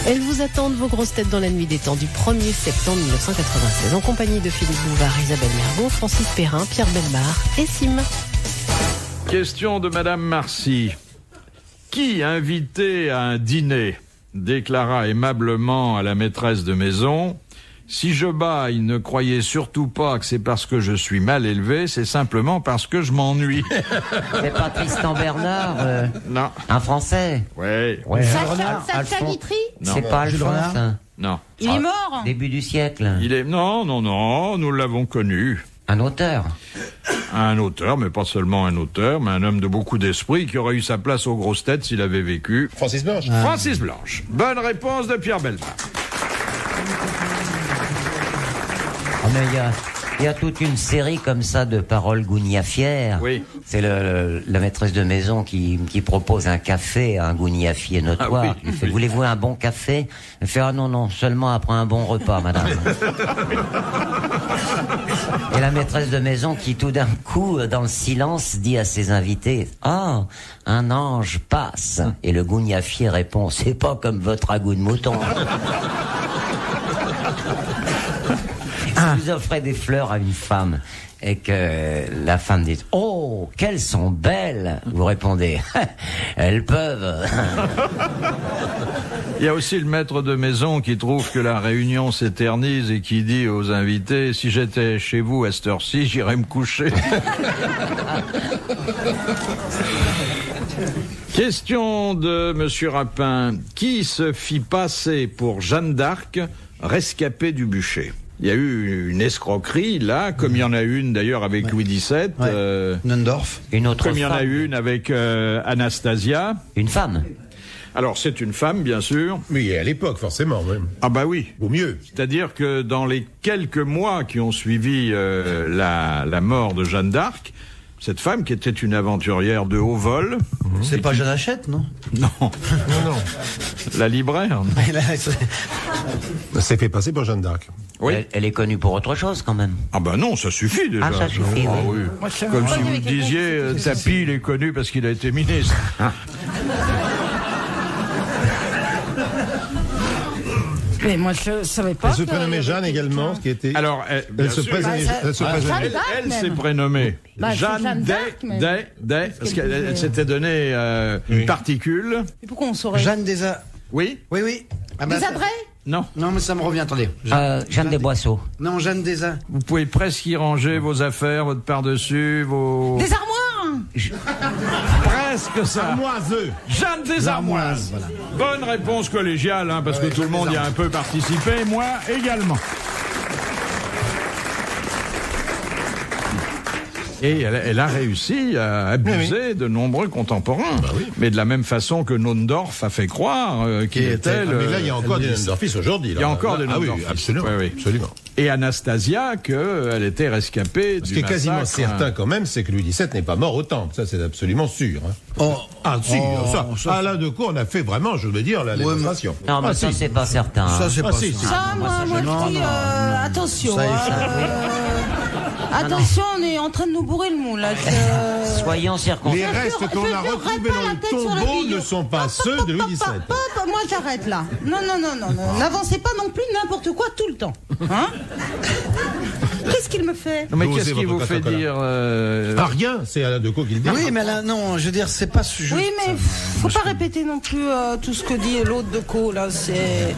Elles vous attendent, vos grosses têtes, dans la nuit des temps du 1er septembre 1996, en compagnie de Philippe Bouvard, Isabelle Mergo, Francis Perrin, Pierre Bellemare et Sim. Question de Madame Marcy. Qui, invité à un dîner, déclara aimablement à la maîtresse de maison: si je baille, ne croyez surtout pas que c'est parce que je suis mal élevé, c'est simplement parce que je m'ennuie. C'est pas Tristan Bernard, Non. un Français. Ouais. Sacha Guitry. C'est pas Alphonse. Non. Il est mort. Début du siècle. Il est... Non, nous l'avons connu. Un auteur. Un auteur, mais pas seulement un auteur, mais un homme de beaucoup d'esprit qui aurait eu sa place aux grosses têtes s'il avait vécu. Francis Blanche. Francis Blanche. Bonne réponse de Pierre Bellemare. Oh, mais il y a toute une série comme ça de paroles gougnafières. Oui. C'est la maîtresse de maison qui propose un café à un gougnafier notoire. Ah oui, Il fait: oui. voulez-vous un bon café? Elle fait: ah non, seulement après un bon repas, madame. Et la maîtresse de maison qui, tout d'un coup, dans le silence, dit à ses invités: ah, un ange passe. Et le gougnafier répond: c'est pas comme votre ragoût de mouton. Si vous offrez des fleurs à une femme et que la femme dit: oh, qu'elles sont belles, vous répondez: elles peuvent. Il y a aussi le maître de maison qui trouve que la réunion s'éternise et qui dit aux invités: si j'étais chez vous à cette heure-ci, j'irais me coucher. Question de Monsieur Rapin. Qui se fit passer pour Jeanne d'Arc, rescapée du bûcher? Il y a eu une escroquerie, là, comme il y en a une d'ailleurs avec Louis XVII. Nondorf. Une autre Comme il y en a femme. une avec Anastasia. Une femme. Alors, c'est une femme, bien sûr. Oui, à l'époque, forcément, même. Ah bah oui. Ou mieux. C'est-à-dire que dans les quelques mois qui ont suivi la mort de Jeanne d'Arc, cette femme, qui était une aventurière de haut vol... C'est pas Jeanne Hachette, non? Non, Non. la libraire. Ça s'est fait passer pour Jeanne d'Arc. Oui. Elle est connue pour autre chose, quand même. Ah bah non, ça suffit déjà. Ah, ça suffit, Ah oui. oui. Comme si vous me disiez, Tapi, il est connu parce qu'il a été ministre. Mais moi, je savais pas. Elle se prénommait Jeanne également, qui était... Alors, Elle bien se sûr, présentait... Elle se présentait... Jeanne d'Arc, elle même. s'est prénommée Bah, c'est Jeanne d'Arc, même. parce qu'elle s'était donné une particule. Et pourquoi on saurait? Jeanne des A... Oui? Oui. Ah bah, Des Adrets? Non. Non, mais ça me revient, attendez. Jeanne des Boisseaux. Non, Jeanne des A... Vous pouvez presque y ranger vos affaires, votre par-dessus, vos... Des armoires? Presque ça. Armoiseux. Jeanne des Armoises. Voilà. Bonne réponse collégiale, hein, parce que tout le monde y a un peu participé, moi également. Et elle a réussi à abuser de nombreux contemporains. Mais de la même façon que Nondorf a fait croire qu'il était Mais là, il y a encore des Nondorfistes aujourd'hui. Il y a encore des Ah oui, Nondorfistes. absolument. Oui, oui. Absolument. Et Anastasia, qu'elle était rescapée Ce du qui est quasiment massacre. certain quand même, c'est que Louis XVII n'est pas mort au temple. Ça, c'est absolument sûr. Hein. Oh, Ah, si, oh, ça. Alain Decaux, on a fait vraiment, je veux dire, la démonstration. Non, mais Ah, ça, si. c'est pas certain. ça, c'est Ah, pas si, ça. si. Ça, moi, je dis, attention. Ça, il Attention, on est en train de nous bourrer le mou, là. Soyons Les circonspects. restes qu'on a retrouvés dans le tombeau ne sont pas ceux de Louis XVII. Moi, j'arrête là. Non. N'avancez pas non plus n'importe quoi tout le temps. Hein? Qu'est-ce qu'il me fait? Non, mais Osez qu'est-ce qui votre vous fait protocole. dire Ah, rien, c'est Alain Decaux qui le dit. Oui, mais là, non, je veux dire, c'est pas juste. Oui, mais faut pas répéter non plus tout ce que dit l'autre de Co, là. C'est.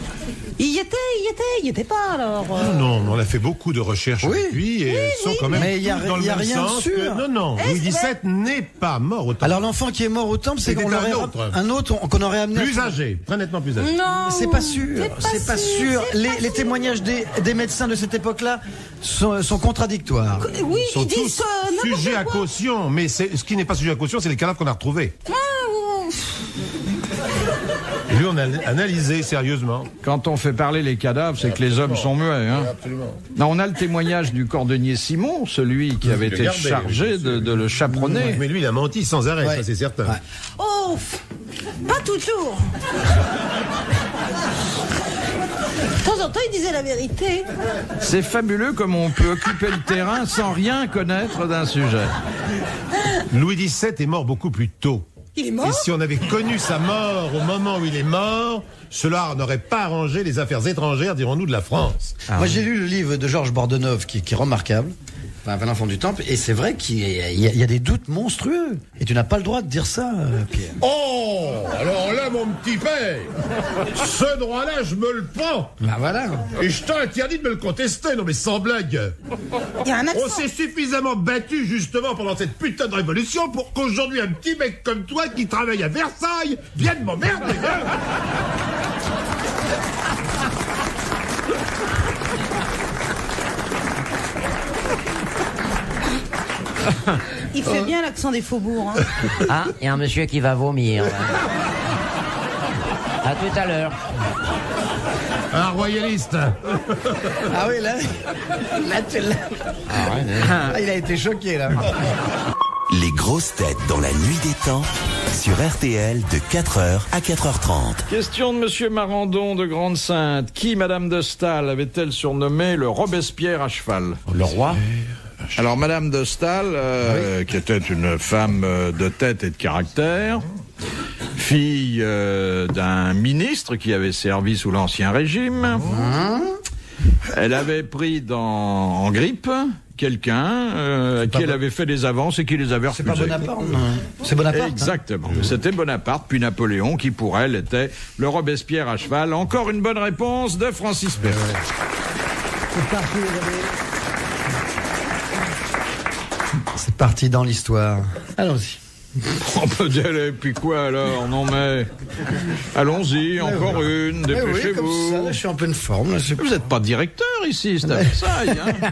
Il y était pas alors. Non, on a fait beaucoup de recherches Oui. avec lui et elles sont quand même Mais il y a toutes dans le rien même de sens sûr. que- Non, Louis XVII n'est pas mort au temple. Alors, l'enfant qui est mort au temple, c'est C'était qu'on l'aurait. un autre. Qu'on aurait amené. Plus âgé, très nettement plus âgé. Non. C'est pas sûr. C'est pas sûr. Les témoignages des médecins de cette époque-là sont contradictoires. Oui, Ils sont ils disent tous n'importe sujets à quoi. caution, mais ce qui n'est pas sujet à caution, c'est les cadavres qu'on a retrouvés. Et lui, on a analysé sérieusement. Quand on fait parler les cadavres, c'est que les hommes sont muets. Hein. Absolument. Non, on a le témoignage du cordonnier Simon, celui qui avait le été gardait, chargé oui, de le chaperonner. Mais lui, il a menti sans arrêt, Ouais. ça c'est certain. Ouais. Oh, pas toujours. De temps en temps, il disait la vérité. C'est fabuleux comme on peut occuper le terrain sans rien connaître d'un sujet. Louis XVII est mort beaucoup plus tôt. Il est mort? Et si on avait connu sa mort au moment où il est mort, cela n'aurait pas arrangé les affaires étrangères, dirons-nous, de la France. Moi, j'ai lu le livre de Georges Bordenov qui est remarquable. Enfin, l'enfant du temple, et c'est vrai qu'il y a des doutes monstrueux. Et tu n'as pas le droit de dire ça, Pierre. Oh, alors là, mon petit père, ce droit-là, je me le prends. Bah voilà. Et je t'interdis de me le contester, non mais sans blague. Il y a un accent. On s'est suffisamment battu justement pendant cette putain de révolution pour qu'aujourd'hui un petit mec comme toi qui travaille à Versailles vienne m'emmerder. Il fait bien l'accent des faubourgs. Hein. Ah, il y a un monsieur qui va vomir. À tout à l'heure. Un royaliste. Ah oui, là tu l'as. Ah, il a été choqué, là. Les grosses têtes dans la nuit des temps sur RTL de 4h à 4h30. Question de Monsieur Marandon de Grande-Sainte. Qui, Madame de Staël, avait-elle surnommé le Robespierre à cheval? Le roi. Alors, Madame de Staël, qui était une femme de tête et de caractère, fille d'un ministre qui avait servi sous l'Ancien Régime. Elle avait pris en grippe quelqu'un à qui elle avait fait des avances et qui les avait refusées. C'est pas Bonaparte, non. C'est Bonaparte. Exactement. C'était Bonaparte, puis Napoléon, qui pour elle était le Robespierre à cheval. Encore une bonne réponse de Francis Perrin. C'est parti, c'est parti dans l'histoire. Allons-y. On peut y aller, puis quoi alors? Non mais... Allons-y, encore une, dépêchez-vous. Oui, comme ça, là, je suis en pleine forme. Là, Vous n'êtes pas directeur ici, c'est à Versailles. Hein.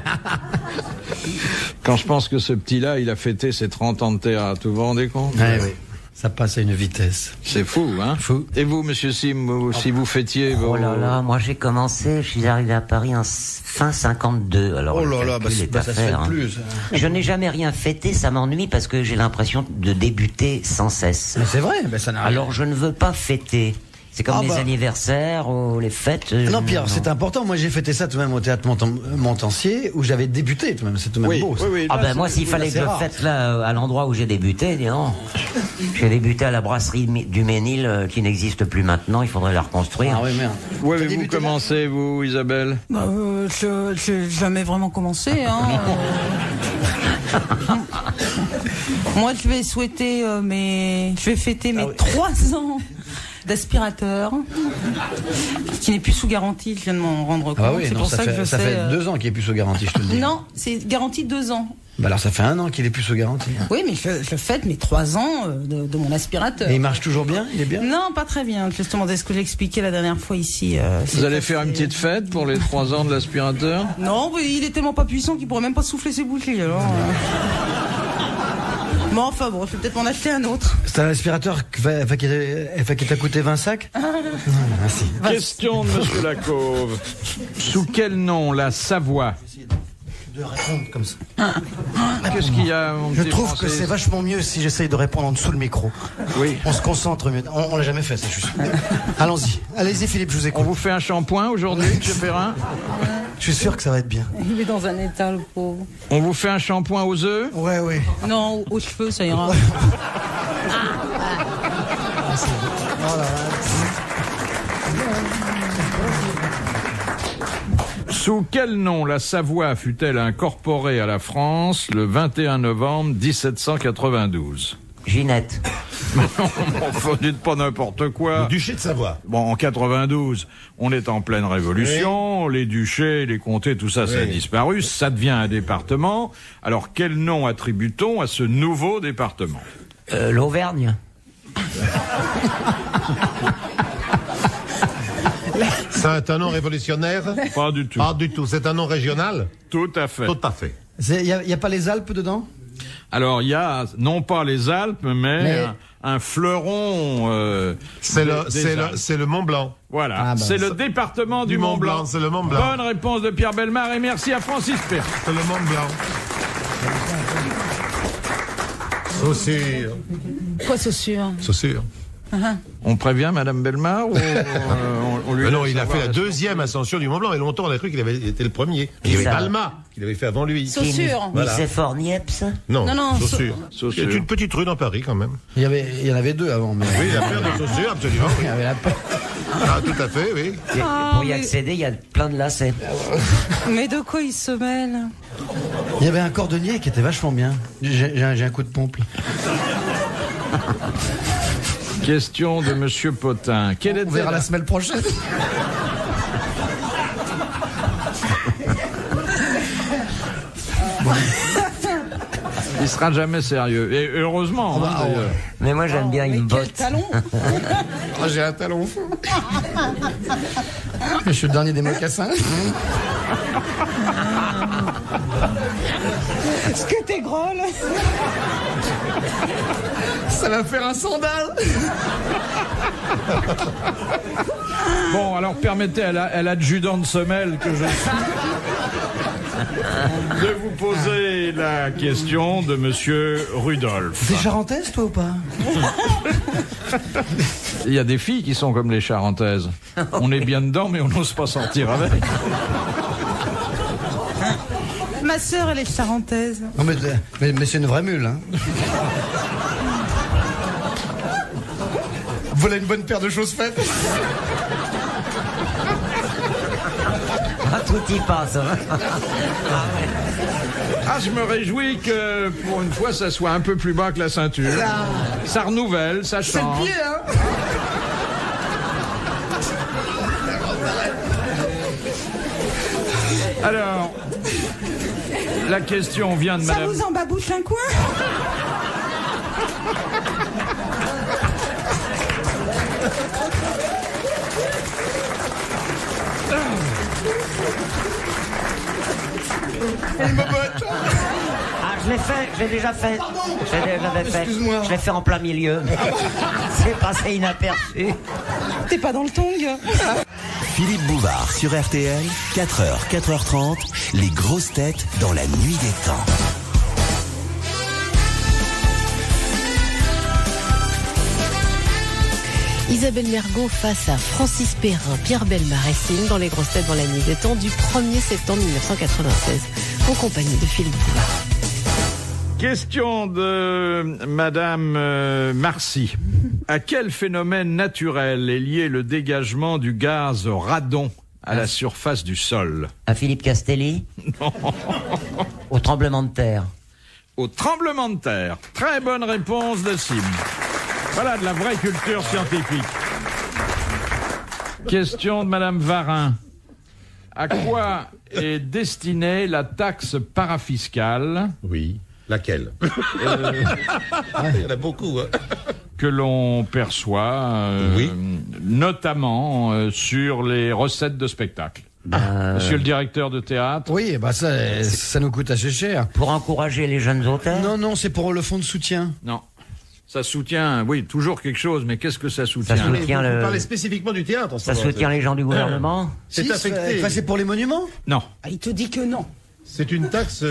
Quand je pense que ce petit-là, il a fêté ses 30 ans de théâtre, vous vous rendez compte? Oui. Ça passe à une vitesse. C'est fou, hein? Fou. Et vous, monsieur Sim, si vous fêtiez vos... Oh là là, moi j'ai commencé, je suis arrivé à Paris en fin 52. Alors Oh là là, ça ça se fait plus. Ça. Je n'ai jamais rien fêté, ça m'ennuie parce que j'ai l'impression de débuter sans cesse. Mais c'est vrai, ça n'a rien. Alors je ne veux pas fêter. C'est comme les anniversaires ou les fêtes. Non, Pierre, c'est important. Moi, j'ai fêté ça tout de même au théâtre Montancier, où j'avais débuté tout de même. C'est tout de même beau. Ça. Oui, Ah ben moi, s'il fallait que je fête là, à l'endroit où j'ai débuté, disons. J'ai débuté à la brasserie du Ménil, qui n'existe plus maintenant. Il faudrait la reconstruire. Ah oui, merde. Où avez-vous commencé, vous, Isabelle? J'ai jamais vraiment commencé. Hein. Moi, je vais souhaiter je vais fêter mes 3 ans d'aspirateur qui n'est plus sous garantie, je viens de m'en rendre compte. Ah oui, c'est non, pour ça que ça fait 2 ans qu'il est plus sous garantie, je te le dis. Non, c'est garantie 2 ans. Bah alors ça fait 1 an qu'il est plus sous garantie. Oui, mais je fête mes 3 ans de mon aspirateur. Et il marche toujours bien? Il est bien? Non, pas très bien. Justement, c'est ce que j'expliquais la dernière fois ici. Vous allez faire une petite fête pour les 3 ans de l'aspirateur? Non, mais il est tellement pas puissant qu'il pourrait même pas souffler ses bouchées, alors... Bon, enfin bon, je vais peut-être m'en acheter un autre. C'est un aspirateur qui t'a coûté 20 sacs? Merci. Question de monsieur Lacauve. Sous quel nom la Savoie? De répondre comme ça. Qu'est-ce qu'il y a, mon Je petit trouve Francis? que c'est vachement mieux si j'essaye de répondre en dessous le micro. Oui. On se concentre mieux. On l'a jamais fait, c'est juste. Allons-y. Allez-y, Philippe, je vous On écoute. vous fait un shampoing aujourd'hui, monsieur Perrin? Je suis sûr que ça va être bien. Il est dans un état, le pauvre. On vous fait un shampoing aux œufs? Ouais. Non, aux cheveux, ça ira. Sous quel nom la Savoie fut-elle incorporée à la France le 21 novembre 1792? Ginette. Faut dites pas n'importe quoi. Le duché de Savoie. Bon, en 92, on est en pleine révolution, les duchés, les comtés, tout ça, ça a disparu, ça devient un département. Alors, quel nom attribue-t-on à ce nouveau département? L'Auvergne. C'est un nom révolutionnaire? Pas du tout. Pas du tout. C'est un nom régional? Tout à fait. Tout à fait. Il y a pas les Alpes dedans? Alors, il y a, non pas les Alpes, mais un fleuron... C'est le Mont Blanc. Voilà, c'est le département du Mont Blanc. C'est le Mont Blanc. Bonne réponse de Pierre Bellemare et merci à Francis Perrin. C'est le Mont Blanc. Saussure. Quoi, Saussure? Saussure. On prévient Madame Bellemare ou on lui Non, laisse il a savoir fait la deuxième ascension du Mont Blanc. Et longtemps, on a cru qu'il avait été le premier. Il y avait ça. Palma, qu'il avait fait avant lui. Saussure. Voilà. Nicéphore Niepce. Non, Non, Saussure. Saussure. C'est une petite rue dans Paris, quand même. Il y en avait deux avant, mais. Oui, la paire de Saussure, absolument. Il y avait la peur. Ah, tout à fait, oui. Pour y accéder, il y a plein de lacets. Mais de quoi il se mêle? Il y avait un cordonnier qui était vachement bien. J'ai un coup de pompe. Là. Question de Monsieur Potin. Quelle On était verra la semaine prochaine. Il sera jamais sérieux. Et heureusement. bah, hein, d'ailleurs. Mais moi, j'aime bien une Quel botte. talon! Oh, j'ai un talon fou. Je suis le dernier des mocassins. Est-ce que t'es grolle? Ça va faire un sandal. Bon, alors permettez à l'adjudante semelle que je suis de vous poser la question de Monsieur Rudolph. T'es charentaise, toi, ou pas? Il y a des filles qui sont comme les Charentaises. On est bien dedans, mais on n'ose pas sortir avec. Ma sœur, elle est charentaise. Non, mais c'est une vraie mule, hein. Voilà une bonne paire de choses faites. Ah, tout y passe. Hein. Ah, je me réjouis que pour une fois, ça soit un peu plus bas que la ceinture. Ça renouvelle, ça C'est change. le pied, hein. Alors, la question vient de Ça Madame. vous embabouche un coin? Ah, je l'ai déjà fait. J'avais fait. Excuse-moi. Je l'ai fait en plein milieu. C'est passé inaperçu. T'es pas dans le tong? Philippe Bouvard sur RTL, 4h, 4h30, les grosses têtes dans la nuit des temps. Isabelle Mergo face à Francis Perrin, Pierre Bellemare et Sim dans les grosses têtes dans la nuit des temps du 1er septembre 1996, en compagnie de Philippe Bouvard. Question de Madame Marcy. À quel phénomène naturel est lié le dégagement du gaz radon à la surface du sol? À Philippe Castelli? Non. Au tremblement de terre. Au tremblement de terre. Très bonne réponse de Sim. Voilà de la vraie culture scientifique. Question de Madame Varin. À quoi est destinée la taxe parafiscale? Oui. Laquelle? Il y en a beaucoup, hein. Que l'on perçoit, Oui. notamment sur les recettes de spectacle. Monsieur le directeur de théâtre. Oui, bah ça nous coûte assez cher. Pour encourager les jeunes auteurs? Non, c'est pour le fonds de soutien. Non. Ça soutient, oui, toujours quelque chose, mais qu'est-ce que ça soutient? Ça soutient Vous parlez spécifiquement du théâtre en ce Ça moment. soutient les gens du gouvernement? C'est Si, affecté. enfin, c'est pour les monuments. Non. Ah, il te dit que non. C'est une taxe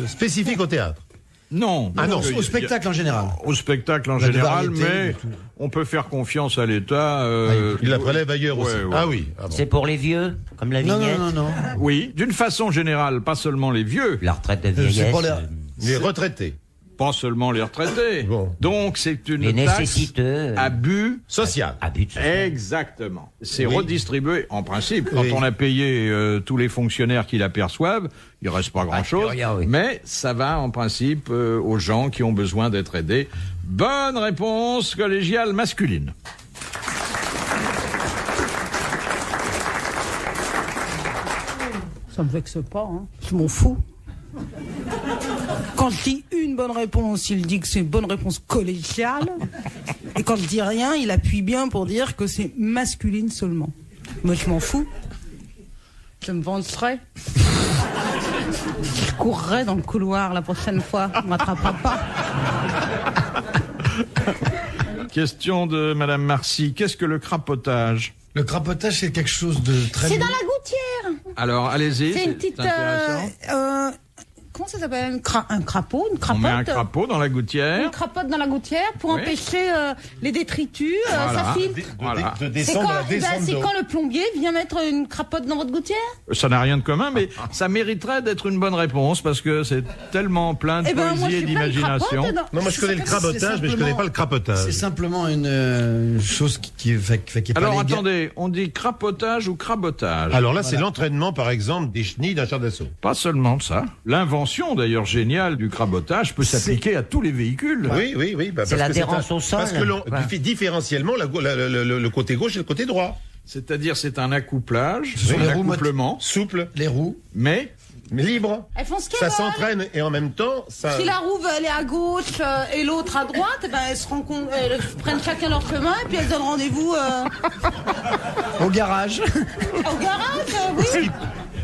spécifique au théâtre. Non. Ah non, Au spectacle en général. Au spectacle en La général, variété, mais tout. on peut faire confiance à l'État. Il la prélève ailleurs aussi. ouais. Ah oui. Ah bon. C'est pour les vieux, comme la Non, vignette? non. Oui, d'une façon générale, pas seulement les vieux, La retraite de C'est vieillesse. pour les- Les retraités. pas seulement les retraités. Bon. Donc c'est une Les taxe nécessiteux. à but. Social. À but social. Exactement. C'est Oui. redistribué, en principe, quand Oui. on a payé tous les fonctionnaires qui l'aperçoivent, il reste pas grand-chose, rien, oui. mais ça va en principe aux gens qui ont besoin d'être aidés. Bonne réponse collégiale masculine. Ça me vexe pas, hein. Je m'en fous. Quand je dis une bonne réponse, il dit que c'est une bonne réponse collégiale. Et quand je dis rien, il appuie bien pour dire que c'est masculine seulement. Moi, je m'en fous. Je me venterai. Je courrai dans le couloir la prochaine fois. On m'attrapera pas. Question de Madame Marcy. Qu'est-ce que le crapotage? Le crapotage, c'est quelque chose de très. C'est dans la gouttière. Alors, allez-y. C'est une petite... intéressant. comment ça s'appelle, un crapaud, une On crapote. met un crapaud dans la gouttière. Une crapote dans la gouttière pour Oui. empêcher les détritus, Voilà. ça filtre. Voilà. De C'est descendre quand, la descente c'est d'eau. quand le plombier vient mettre une crapote dans votre gouttière. Ça n'a rien de commun, mais ça mériterait d'être une bonne réponse parce que c'est tellement plein de Eh ben, moi, poésie je et suis pas une d'imagination. crapote, Non, moi je connais le crabotage, mais je connais pas le crapotage. C'est simplement une chose qui est pas Alors légale. attendez, on dit crapotage ou crabotage? Alors là, c'est l'entraînement, par exemple, des chenilles d'un char d'assaut. Pas seulement ça. L'invention, d'ailleurs géniale, du crabotage peut s'appliquer à tous les véhicules. Oui. Bah, C'est parce que l'adhérence au sol. Parce que l'on Ouais. fait différentiellement le côté gauche et le côté droit. C'est-à-dire c'est un accouplage, sont un les roues accouplement, Souple, Les roues. mais libre. Elles font ce qu'elles Ça veulent. s'entraîne et en même temps, ça. Si la roue veut aller à gauche et l'autre à droite, eh ben elles elles prennent chacun leur chemin et puis elles donnent rendez-vous Au garage. au garage, oui.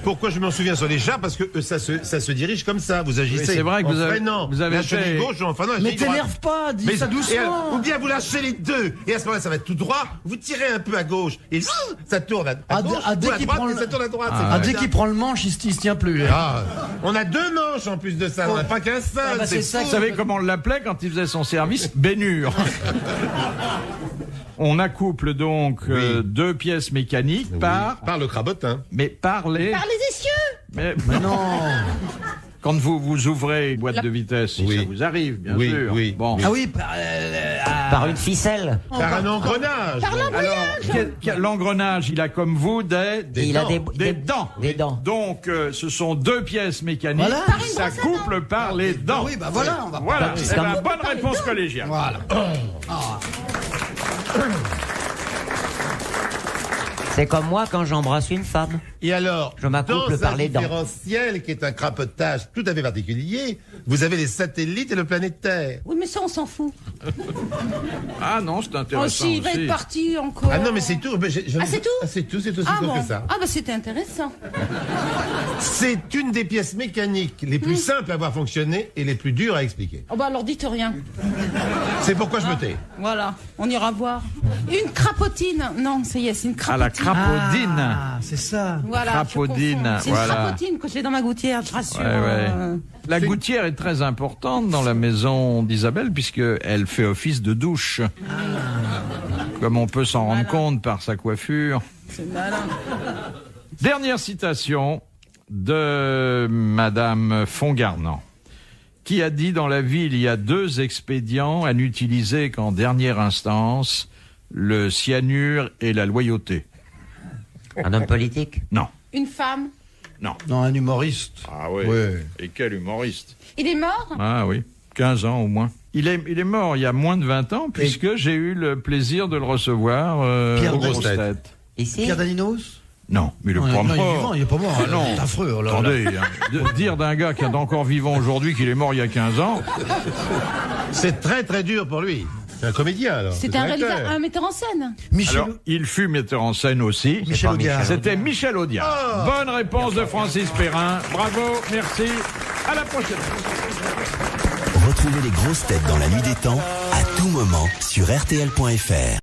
Pourquoi je m'en souviens sur les chars? Parce que ça se dirige comme ça. Vous agissez. Oui, c'est vrai que en vous avez- freinant. vous avez la chenille fait- gauche ou en freinant la Mais chenille droite. t'énerve pas, dis Mais ça doucement. ou bien vous lâchez les deux. Et à ce moment-là, ça va être tout droit. Vous tirez un peu à gauche. Et ça tourne à gauche. dès ou à qu'il droite, prend et le- ça tourne à droite. Ah, dès qu'il prend le manche, il se tient plus. Ah, on a deux manches en plus de ça. On n'a pas qu'un seul. Ah bah, c'est ça vous savez comment on l'appelait quand il faisait son service? Bénure. On accouple donc deux pièces mécaniques par le crabotin. mais par les... Par les essieux. Mais Non. quand vous ouvrez une boîte de vitesse, si Oui. ça vous arrive, bien Oui, sûr. oui. Bon. Ah oui, Par une ficelle. Par un engrenage. Alors, l'engrenage, il a comme vous des Il a dents. des dents. Des dents. Donc, ce sont deux pièces mécaniques Voilà. qui s'accouplent par les dents. oui, bah voilà, on va Voilà, Parce c'est qu'un- la bonne réponse collégiale. Voilà. C'est comme moi quand j'embrasse une femme. Et alors, Je m'accouple dans par un les dents. différentiel qui est un crapotage tout à fait particulier, vous avez les satellites et le planétaire. Oui, mais ça on s'en fout. Ah non, c'est Oh, intéressant si, il va aussi. être parti encore. Ah non, mais c'est tout. Ah, c'est tout Ah, c'est tout, c'est aussi Ah simple bon. que ça. Ah bah c'était intéressant. C'est une des pièces mécaniques les plus simples à voir fonctionner et les plus dures à expliquer. Oh bah alors dites rien. C'est pourquoi je me tais. Voilà, on ira voir. Une crapotine. Non, ça y est, c'est une Ah, la crapotine. crapaudine. Ah, c'est ça. Voilà, Crapaudine, je confonds. C'est voilà. une crapotine que j'ai dans ma gouttière, je rassure. Ouais, ouais. La gouttière est très importante dans la maison d'Isabelle puisqu'elle fait office de douche. Comme on peut s'en rendre compte par sa coiffure. C'est malin. Dernière citation de Madame Fongarnant, qui a dit: dans la vie, il y a deux expédients à n'utiliser qu'en dernière instance, le cyanure et la loyauté. Un homme politique. Non. Une femme. Non. Non, un humoriste. Ah oui. Ouais. Et quel humoriste. Il est mort. Ah oui. 15 ans au moins. Il est mort il y a moins de 20 ans puisque j'ai eu le plaisir de le recevoir Pierre aux Grosses grosses Têtes. têtes. Ici. Pierre Daninos. Non, mais il est Non, pas non, il est mort. vivant, il est pas mort. Ah non. C'est affreux. Oh là là. Attendez, hein, dire d'un gars qui est encore vivant aujourd'hui qu'il est mort il y a 15 ans, C'est très très dur pour lui. C'est un comédien alors. C'est C'est un acteur. réalisateur, un metteur en scène. Michel, alors il fut metteur en scène aussi. Michel pas Audiard. C'était Michel Audiard. Bonne réponse de Francis Perrin. Bravo, merci. À la prochaine. Retrouvez les grosses têtes dans la nuit des temps à tout moment sur RTL.fr.